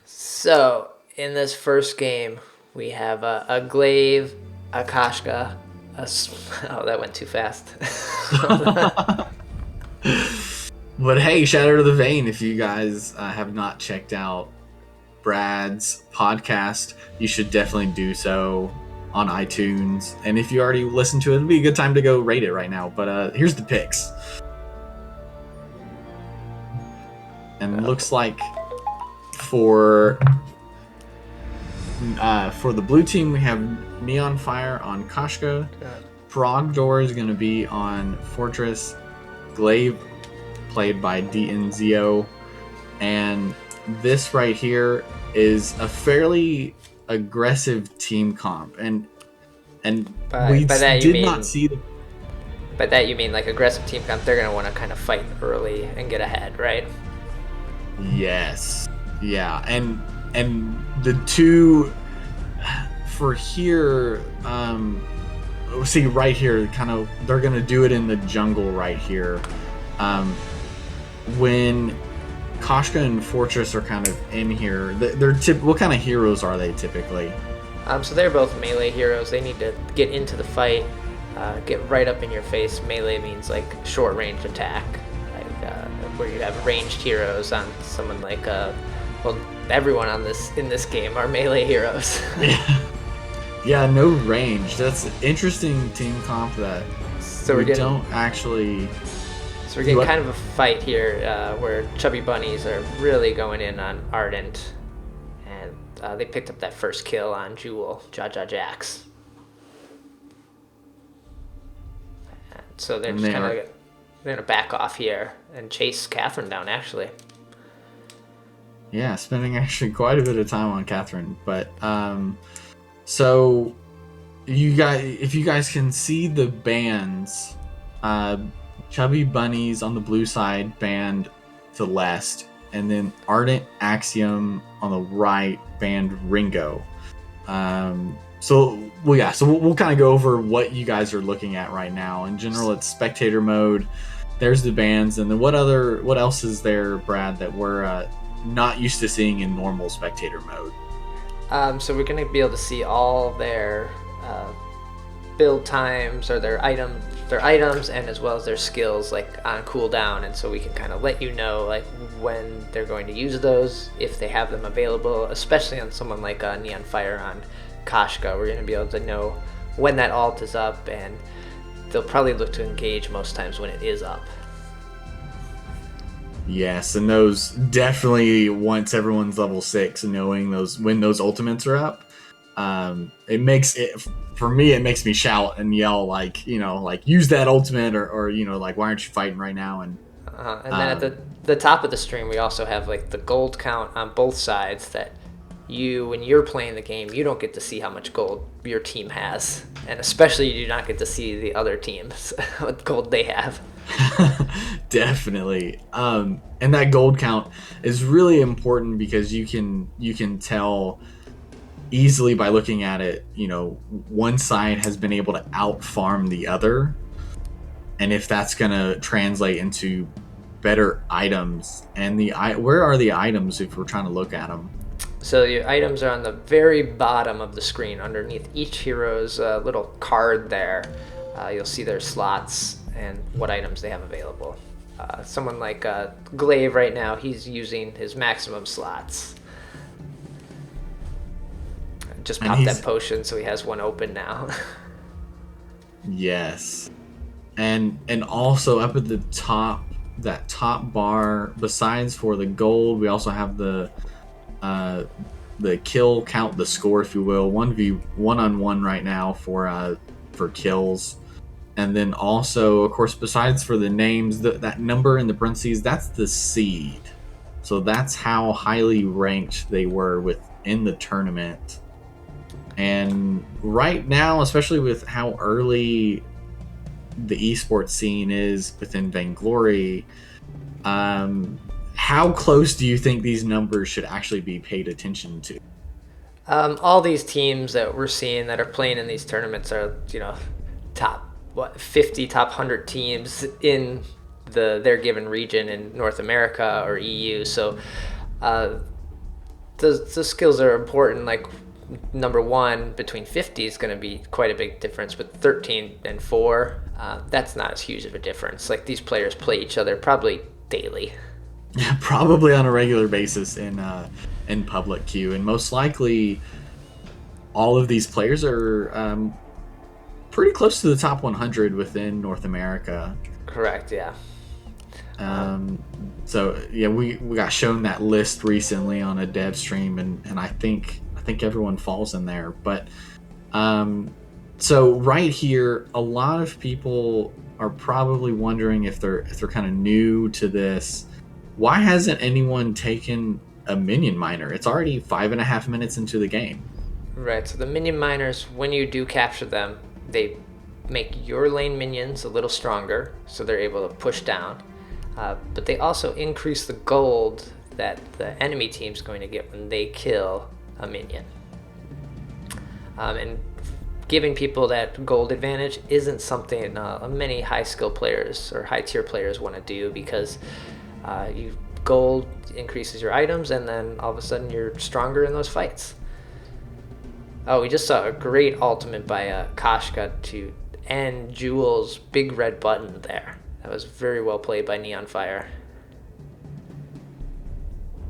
So, in this first game, we have a Glaive, a Kashka, oh, that went too fast. But hey, shout out to the Vein if you guys have not checked out Brad's podcast. You should definitely do so on iTunes. And if you already listened to it, it'd be a good time to go rate it right now. But here's the picks. And looks like for the blue team, we have Neon Fire on Kashka. Progdor is going to be on Fortress. Glaive, played by DNZO. And this right here is a fairly aggressive team comp. And we did not see the... By that you mean like aggressive team comp, they're going to want to kind of fight early and get ahead, right? Yes. Yeah. And the two for here, see right here, kind of, they're going to do it in the jungle right here. When Kashka and Fortress are kind of in here, what kind of heroes are they typically? So they're both melee heroes. They need to get into the fight, get right up in your face. Melee means like short range attack, where you have ranged heroes on someone like everyone in this game are melee heroes. Yeah, no range. That's an interesting team comp that we're getting kind of a fight here where Chubby Bunnies are really going in on Ardent, and they picked up that first kill on Jewel, Jax. And so they're just they're going to back off here and chase Catherine down, actually. Yeah, spending actually quite a bit of time on Catherine. But, so, if you guys can see the bands, Chubby Bunnies on the blue side, band to the left, and then Ardent Axiom on the right, band Ringo. So we'll kind of go over what you guys are looking at right now. In general, it's spectator mode. There's the bands, and then what else is there, Brad, that we're not used to seeing in normal spectator mode? So we're going to be able to see all their build times or their items, and as well as their skills like on cooldown, and so we can kind of let you know like when they're going to use those, if they have them available, especially on someone like Neon Fire on Kashka. We're going to be able to know when that ult is up, and they'll probably look to engage most times when it is up. Yes, and those definitely, once everyone's level 6 and knowing when those ultimates are up, it makes me shout and yell, like, use that ultimate, or like, why aren't you fighting right now? And then at the top of the stream, we also have like the gold count on both sides, that when you're playing the game, you don't get to see how much gold your team has, and especially you do not get to see the other teams what gold they have. Definitely. And that gold count is really important because you can tell easily by looking at it, one side has been able to out farm the other, and if that's gonna translate into better items. And where are the items if we're trying to look at them? So your items are on the very bottom of the screen, underneath each hero's little card there. You'll see their slots and what items they have available. Someone like Glaive right now, he's using his maximum slots. Just popped that potion, so he has one open now. Yes. And also up at the top, that top bar, besides for the gold, we also have the kill count, the score, if you will, 1v1 right now for kills. And then also, of course, besides for the names, that number in the parentheses, that's the seed. So that's how highly ranked they were within the tournament. And right now, especially with how early the esports scene is within Vainglory, how close do you think these numbers should actually be paid attention to? All these teams that we're seeing that are playing in these tournaments are, top 50, top 100 teams in their given region in North America or EU. So the skills are important. Like number 1 between 50 is going to be quite a big difference, but 13 and 4, that's not as huge of a difference. Like these players play each other probably daily. Yeah, probably on a regular basis in public queue, and most likely all of these players are pretty close to the top 100 within North America. Correct. Yeah. So yeah, we got shown that list recently on a dev stream, and I think everyone falls in there. But so right here, a lot of people are probably wondering if they're kind of new to this. Why hasn't anyone taken a minion miner? It's already 5.5 minutes into the game. Right. So the minion miners, when you do capture them, they make your lane minions a little stronger, so they're able to push down. But they also increase the gold that the enemy team's going to get when they kill a minion. And giving people that gold advantage isn't something many high skill players or high tier players want to do, because gold increases your items, and then all of a sudden you're stronger in those fights. Oh, we just saw a great ultimate by Kashka to end Jewel's big red button there. That was very well played by Neon Fire.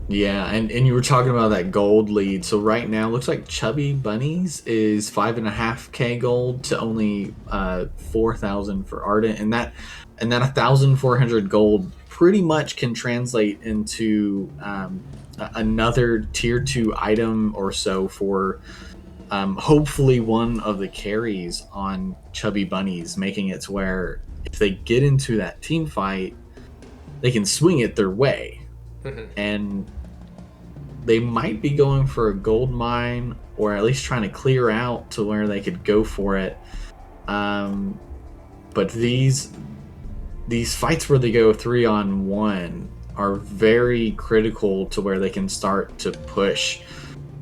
Yeah, and you were talking about that gold lead. So right now, looks like Chubby Bunnies is 5.5k gold to only 4,000 for Ardent, and that 1,400 gold pretty much can translate into another tier 2 item or so for hopefully one of the carries on Chubby Bunnies, making it to where if they get into that team fight, they can swing it their way. Mm-hmm. And they might be going for a gold mine, or at least trying to clear out to where they could go for it. But these fights where they go 3-on-1 are very critical to where they can start to push.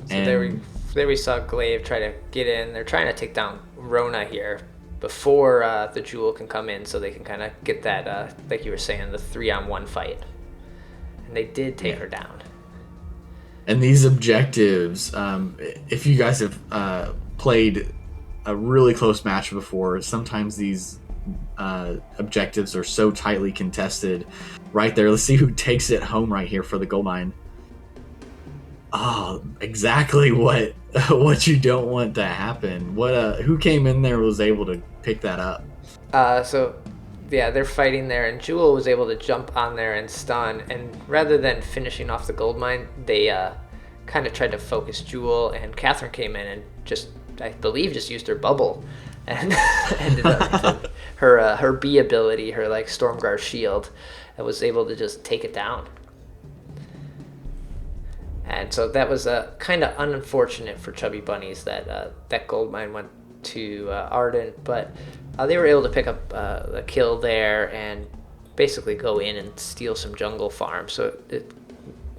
So there we saw Glaive try to get in. They're trying to take down Rona here before the Jewel can come in, so they can kind of get that, like you were saying, the 3-on-1 fight. And they did take her down. And these objectives, if you guys have played a really close match before, sometimes these objectives are so tightly contested. Right there, let's see who takes it home right here for the gold mine. Oh, exactly what you don't want to happen. Who came in there was able to pick that up? So yeah, they're fighting there, and Jewel was able to jump on there and stun, and rather than finishing off the gold mine, they kind of tried to focus Jewel, and Catherine came in and I believe just used her bubble, and ended up her B ability, her like Stormguard shield, and was able to just take it down. And so that was kind of unfortunate for Chubby Bunnies that that gold mine went to Ardent, but they were able to pick up a kill there and basically go in and steal some jungle farm. So it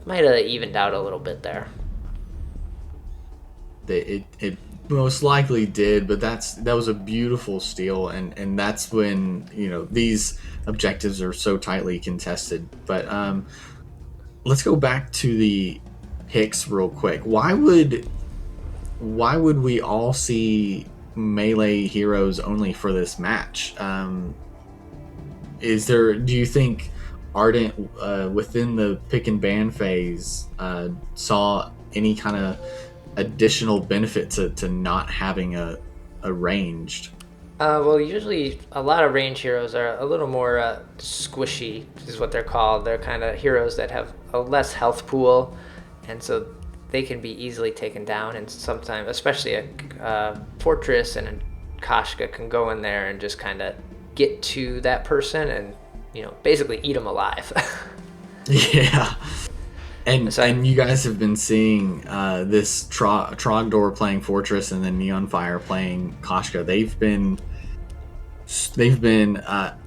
might have evened out a little bit there. It most likely did, but that was a beautiful steal, and that's when these objectives are so tightly contested. But let's go back to the picks real quick. Why would we all see melee heroes only for this match? Do you think Ardent within the pick and ban phase saw any kind of additional benefit to not having a ranged? Well, usually a lot of range heroes are a little more squishy, is what they're called. They're kind of heroes that have a less health pool, and so they can be easily taken down. And sometimes, especially a Fortress and a Kashka can go in there and just kind of get to that person and basically eat them alive. Yeah. And you guys have been seeing this Trogdor playing Fortress and then Neon Fire playing Kashka. They've been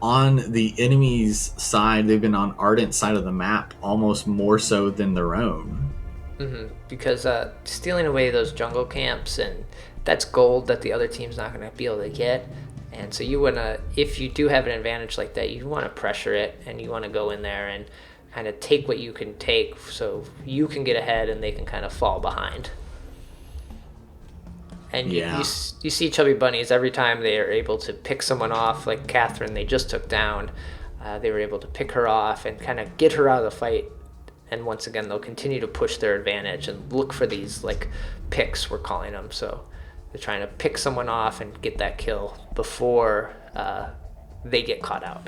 on the enemy's side. They've been on Ardent's side of the map almost more so than their own. Mm-hmm. Because stealing away those jungle camps, and that's gold that the other team's not going to be able to get. And so you want to, if you do have an advantage like that, you want to pressure it, and you want to go in there and kind of take what you can take so you can get ahead and they can kind of fall behind. And you see Chubby Bunnies every time they are able to pick someone off, like Catherine they just took down. They were able to pick her off and kind of get her out of the fight. And once again, they'll continue to push their advantage and look for these like picks, we're calling them. So they're trying to pick someone off and get that kill before they get caught out.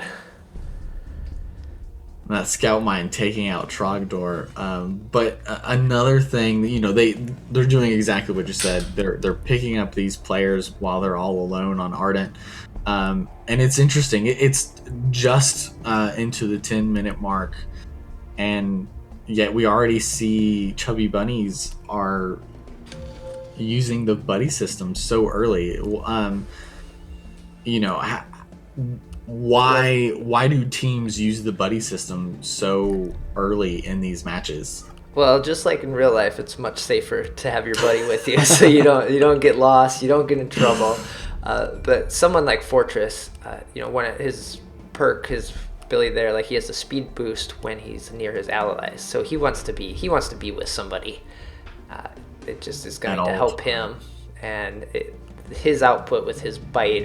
That scout mine taking out Trogdor. But another thing, they're doing exactly what you said. They're picking up these players while they're all alone on Ardent. And it's interesting. It's just into the 10-minute mark, and yet we already see Chubby Bunnies are using the buddy system so early. Why do teams use the buddy system so early in these matches? Well, just like in real life, it's much safer to have your buddy with you, so you don't get lost, you don't get in trouble. But someone like Fortress, one of his perk, his ability there, like he has a speed boost when he's near his allies, so he wants to be with somebody. It just is going to help him, and his output with his bite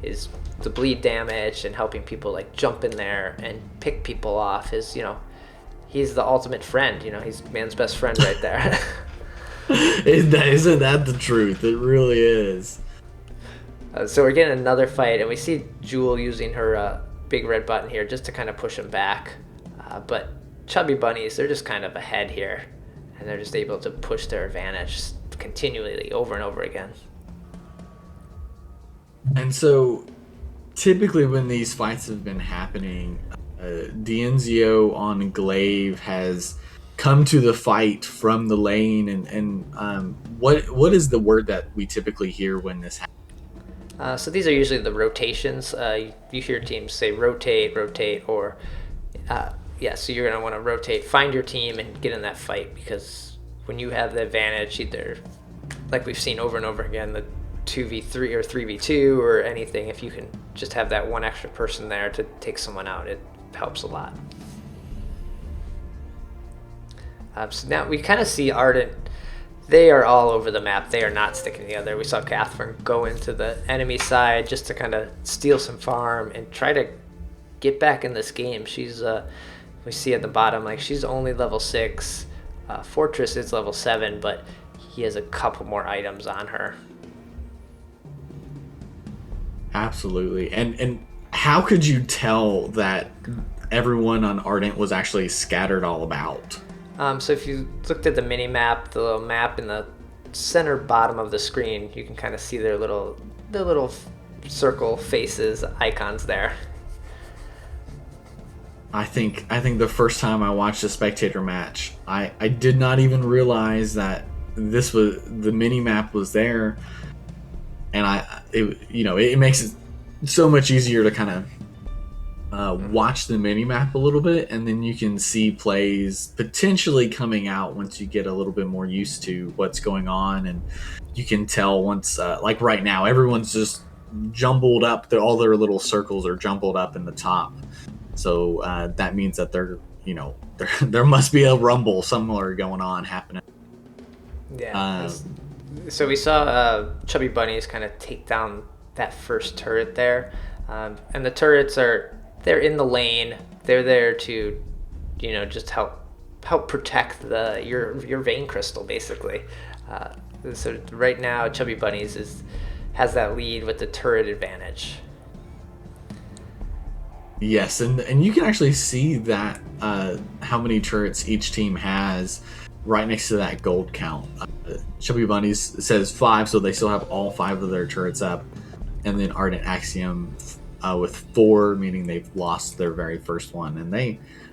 is the bleed damage and helping people like jump in there and pick people off. He's the ultimate friend. He's man's best friend right there. Isn't that the truth? It really is. So we're getting another fight, and we see Jewel using her big red button here just to kind of push him back. But Chubby Bunnies, they're just kind of ahead here, and they're just able to push their advantage continually over and over again. And so typically when these fights have been happening, D'Enzio on Glaive has come to the fight from the lane, and what is the word that we typically hear when this happens? So these are usually the rotations. You hear teams say rotate, or so you're going to want to rotate, find your team, and get in that fight, because when you have the advantage, either like we've seen over and over again, the 2v3 or 3v2 or anything, if you can just have that one extra person there to take someone out, it helps a lot. So now we kind of see Ardent. They are all over the map. They are not sticking together. We saw Catherine go into the enemy side just to kind of steal some farm and try to get back in this game. She's we see at the bottom, like, she's only level 6. Fortress is level 7, but he has a couple more items on her. Absolutely. And how could you tell that everyone on Ardent was actually scattered all about? So if you looked at the mini map, the little map in the center bottom of the screen, you can kind of see their little circle faces, icons there. I think the first time I watched a spectator match, I did not even realize that the mini map was there, and it makes it so much easier to kind of watch the mini map a little bit, and then you can see plays potentially coming out once you get a little bit more used to what's going on, and you can tell once, like right now, everyone's just jumbled up. All their little circles are jumbled up in the top, so that means that there must be a rumble somewhere going on happening. Yeah. So we saw Chubby Bunnies kind of take down that first turret there, and the turrets they're in the lane. They're there to, just help protect your vein crystal, basically. So right now, Chubby Bunnies has that lead with the turret advantage. Yes, and you can actually see that how many turrets each team has right next to that gold count. Chubby Bunnies says 5, so they still have all 5 of their turrets up, and then Ardent Axiom with 4, meaning they've lost their very first one, and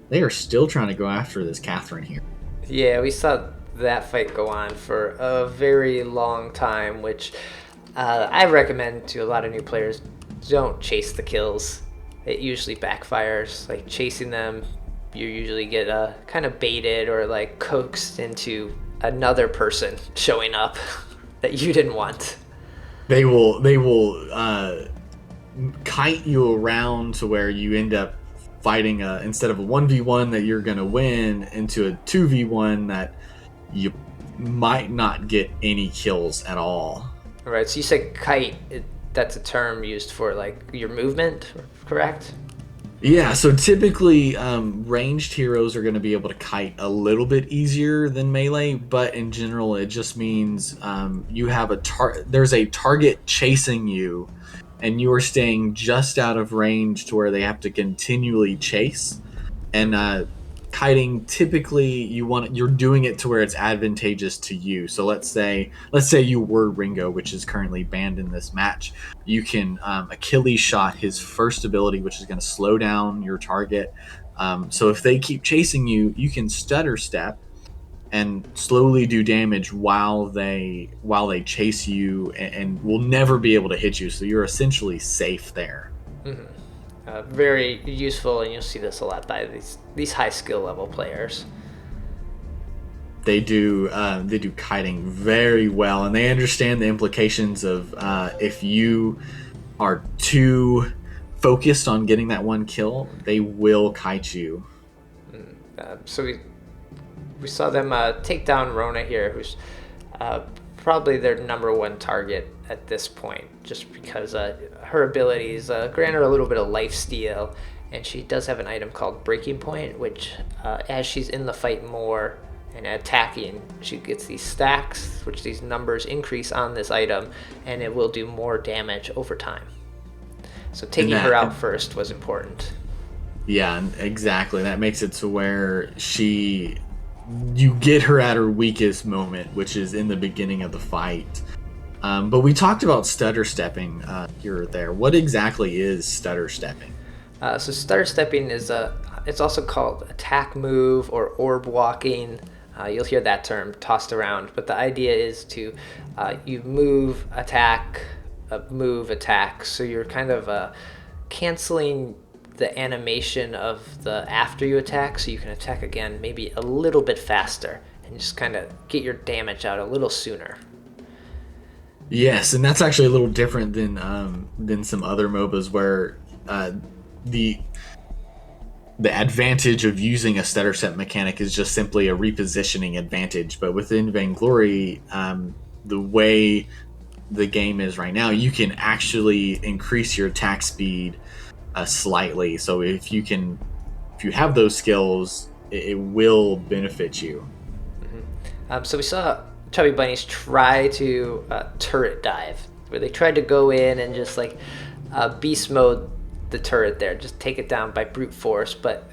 they are still trying to go after this Catherine here. Yeah, we saw that fight go on for a very long time, which I recommend to a lot of new players. Don't chase the kills. It usually backfires. Like, chasing them, you usually get kind of baited or like coaxed into another person showing up that you didn't want. They will kite you around to where you end up fighting instead of a 1v1 that you're gonna win into a 2v1 that you might not get any kills at all. All right. So you said kite. That's a term used for like your movement, correct? Yeah, so typically ranged heroes are going to be able to kite a little bit easier than melee, but in general it just means you have there's a target chasing you, and you are staying just out of range to where they have to continually chase. And kiting, typically you're doing it to where it's advantageous to you. So let's say you were Ringo, which is currently banned in this match. You can Achilles shot his first ability, which is going to slow down your target. So if they keep chasing you, you can stutter step and slowly do damage while they chase you, and will never be able to hit you. So you're essentially safe there. Mm-hmm. Very useful, and you'll see this a lot by these high skill level players. They do kiting very well, and they understand the implications of if you are too focused on getting that one kill, they will kite you. So we saw them take down Rona here, who's probably their number one target at this point, just because her abilities grant her a little bit of lifesteal, and she does have an item called Breaking Point, which as she's in the fight more and attacking, she gets these stacks, which these numbers increase on this item, and it will do more damage over time. So taking her out first was important. Yeah, exactly. That makes it to where you get her at her weakest moment, which is in the beginning of the fight. But we talked about stutter stepping here or there. What exactly is stutter stepping? So stutter stepping is it's also called attack move or orb walking. You'll hear that term tossed around, but the idea is to you move, attack, move, attack. So you're kind of canceling the animation of the after you attack, so you can attack again maybe a little bit faster and just kind of get your damage out a little sooner. Yes, and that's actually a little different than some other MOBAs where the advantage of using a stutter step mechanic is just simply a repositioning advantage. But within Vainglory, the way the game is right now, you can actually increase your attack speed slightly. So if you have those skills, it will benefit you. Mm-hmm. So we saw Chubby Bunnies try to turret dive, where they tried to go in and just like beast mode the turret there, just take it down by brute force. But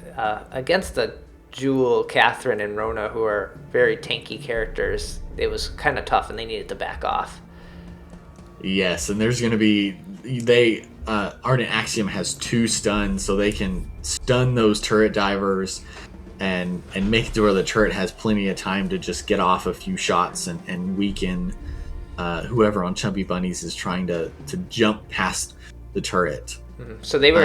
against the Jewel, Catherine, and Rona, who are very tanky characters, it was kind of tough, and they needed to back off. Yes, and there's going to be Ardent Axiom has 2 stuns, so they can stun those turret divers and make it to where the turret has plenty of time to just get off a few shots and weaken whoever on Chubby Bunnies is trying to jump past the turret. Mm-hmm. So they were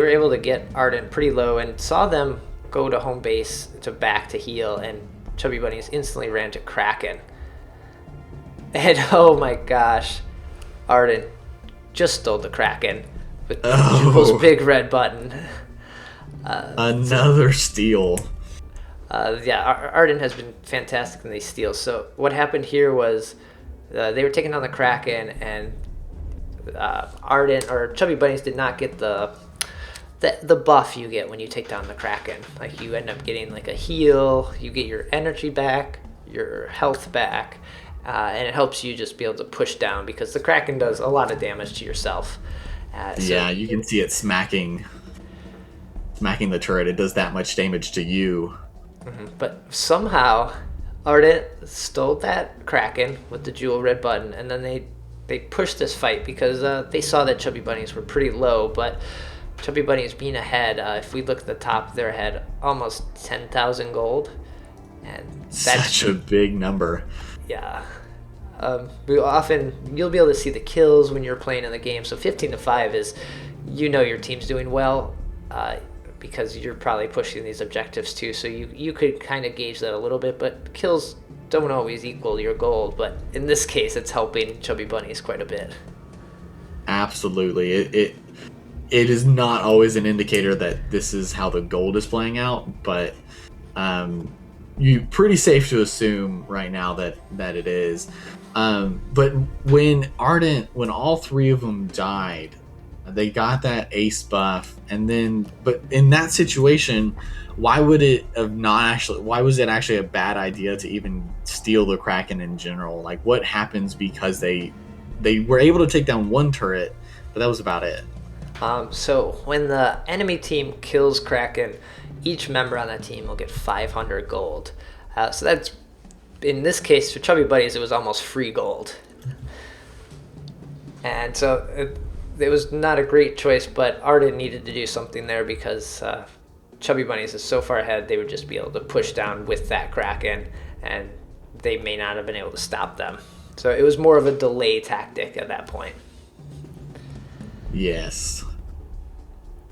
able to get Ardent pretty low, and saw them go to home base to back to heal, and Chubby Bunnies instantly ran to Kraken. And oh my gosh, Ardent just stole the Kraken with Jewel's big red button. Another steal. Ardent has been fantastic in these steals. So what happened here was they were taking on the Kraken, and Ardent or Chubby Bunnies did not get the buff you get when you take down the Kraken. Like, you end up getting like a heal, you get your energy back, your health back, and it helps you just be able to push down, because the Kraken does a lot of damage to yourself. Yeah, you can see it smacking the turret. It does that much damage to you. Mm-hmm. But somehow Ardent stole that Kraken with the Jewel red button, and then they pushed this fight because they saw that Chubby Bunnies were pretty low, but Chubby Bunnies being ahead, if we look at the top, they're ahead almost 10,000 gold. And that's such a big number. Yeah. You'll be able to see the kills when you're playing in the game. So 15-5 is, your team's doing well, because you're probably pushing these objectives too. So you could kind of gauge that a little bit, but kills don't always equal your gold. But in this case, it's helping Chubby Bunnies quite a bit. Absolutely. it is not always an indicator that this is how the gold is playing out, but you pretty safe to assume right now that it is. But when all three of them died, they got that ace buff, and then but in that situation, why was it actually a bad idea to even steal the Kraken in general? Like, what happens because they were able to take down one turret, but that was about it. So when the enemy team kills Kraken, each member on that team will get 500 gold. So that's, in this case, for Chubby Bunnies, it was almost free gold. And so it was not a great choice, but Ardent needed to do something there because Chubby Bunnies is so far ahead, they would just be able to push down with that Kraken, and they may not have been able to stop them. So it was more of a delay tactic at that point. Yes.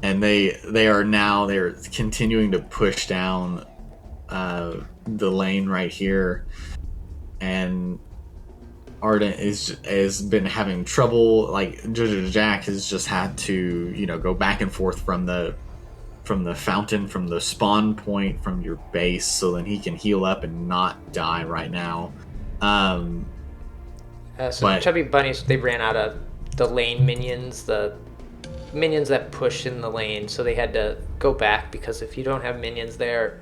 And they're continuing to push down the lane right here, and Ardent has been having trouble. Like Jack has just had to go back and forth from the fountain, from the spawn point, from your base, so then he can heal up and not die right now. Chubby Bunnies, they ran out of the lane minions, the minions that push in the lane, so they had to go back, because if you don't have minions there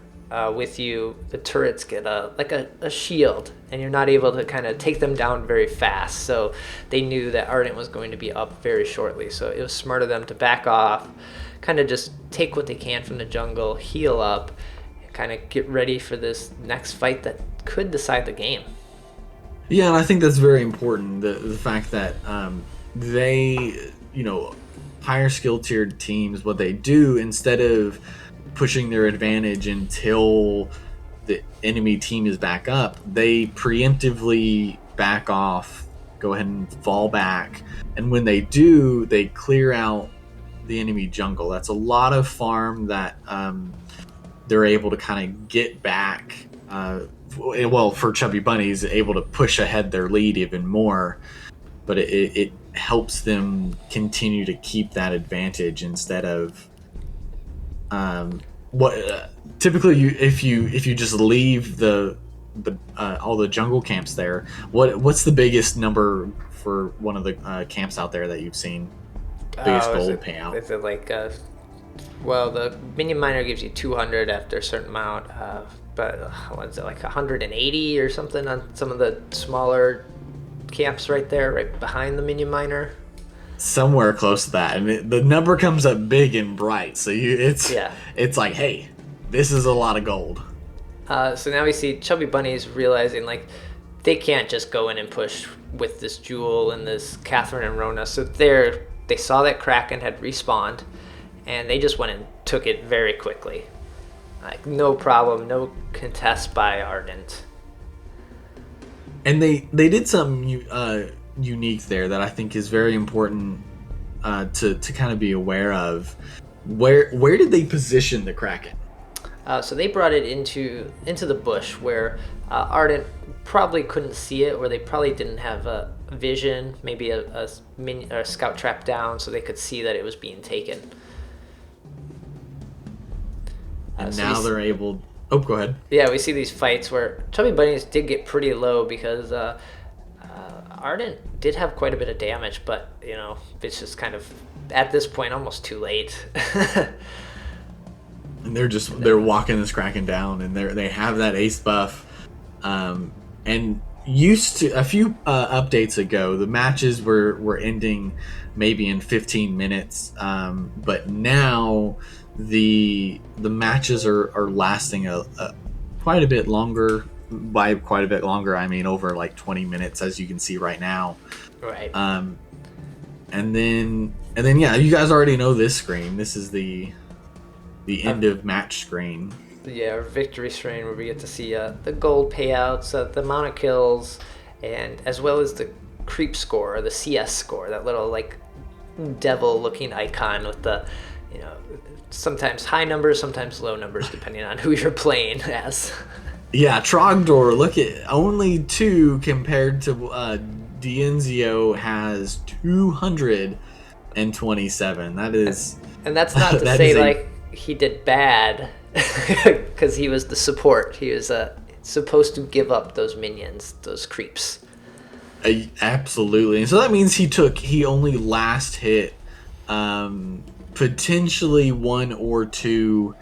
with you, the turrets get a shield, and you're not able to kind of take them down very fast. So they knew that Ardent was going to be up very shortly, so it was smart of them to back off, kind of just take what they can from the jungle, heal up, and kind of get ready for this next fight that could decide the game. Yeah, and I think that's very important, the fact that they, higher skill tiered teams, what they do, instead of pushing their advantage until the enemy team is back up, they preemptively back off, go ahead and fall back, and when they do, they clear out the enemy jungle. That's a lot of farm that they're able to kind of get back. For Chubby Bunnies, able to push ahead their lead even more, but it helps them continue to keep that advantage instead of typically if you just leave the all the jungle camps there. What's the biggest number for one of the camps out there that you've seen? Biggest gold payout? Is it like the minion miner gives you 200 after a certain amount, but what's it, like 180 or something on some of the smaller camps right there, right behind the minion miner? Somewhere close to that, and the number comes up big and bright, so it's like, hey, this is a lot of gold. So now we see Chubby Bunnies realizing like they can't just go in and push with this Jewel and this Catherine and Rona, so they saw that Kraken had respawned, and they just went and took it very quickly. Like, no problem, no contest by Ardent. And they did something unique there that I think is very important to kind of be aware of. Where did they position the Kraken? So they brought it into the bush where Ardent probably couldn't see it, or they probably didn't have a vision, maybe a scout trap down, so they could see that it was being taken. And now they're able... Oh, go ahead. Yeah, we see these fights where Chubby Bunnies did get pretty low because Ardent did have quite a bit of damage, but, it's just kind of, at this point, almost too late. And they're walking this Kraken down, and they have that ace buff. And used to, a few updates ago, the matches were ending maybe in 15 minutes, but now the matches are lasting quite a bit longer. By quite a bit longer, I mean over like 20 minutes, as you can see right now. Right. And then yeah, you guys already know this screen. This is the end of match screen. Yeah, our victory screen, where we get to see the gold payouts, the amount of kills, and as well as the creep score, or the CS score, that little like devil-looking icon with the, sometimes high numbers, sometimes low numbers, depending on who you're playing as. Yeah, Trogdor, look at only 2 compared to Dienzio has 200. and 27. That is, and that's not to that say is like he did bad, because he was the support. He was supposed to give up those minions, those creeps. Absolutely. And so that means he only last hit potentially one or two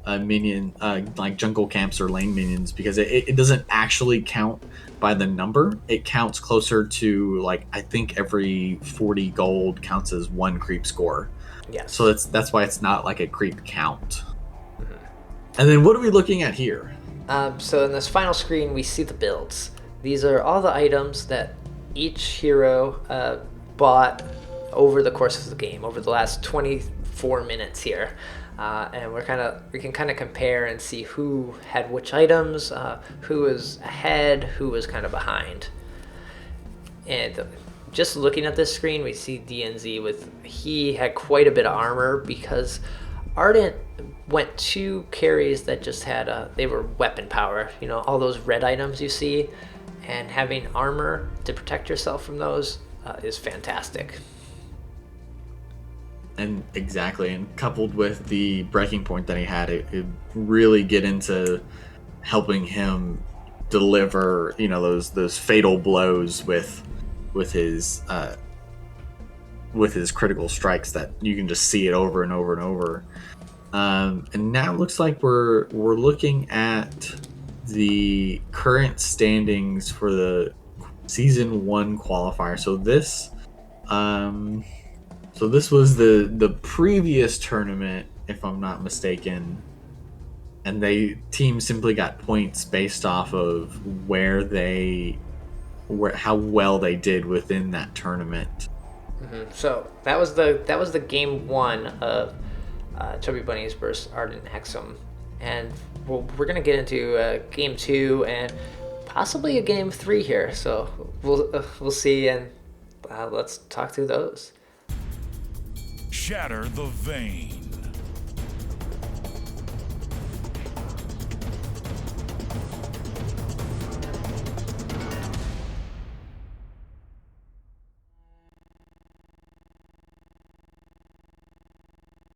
minion, like jungle camps or lane minions, because it doesn't actually count by the number. It counts closer to, like, I think every 40 gold counts as one creep score. Yes. So that's why it's not like a creep count. Mm-hmm. And then what are we looking at here? So in this final screen, we see the builds. These are all the items that each hero bought over the course of the game, over the last 24 minutes here. And we can kind of compare and see who had which items, who was ahead, who was kind of behind. And just looking at this screen, we see DNZ he had quite a bit of armor, because Ardent went 2 carries that just had they were weapon power. You know, all those red items you see, and having armor to protect yourself from those is fantastic. And exactly, and coupled with the breaking point that he had, it really get into helping him deliver, you know, those fatal blows with his critical strikes that you can just see it over and over and over. And now it looks like we're looking at the current standings for the season 1 qualifier. So this was the previous tournament, if I'm not mistaken, and team simply got points based off of how well they did within that tournament. Mm-hmm. So that was the game 1 of Chubby Bunnies versus Ardent and Axiom, and we're gonna get into game 2 and possibly a game 3 here. So we'll see, and let's talk through those. Shatter the vein.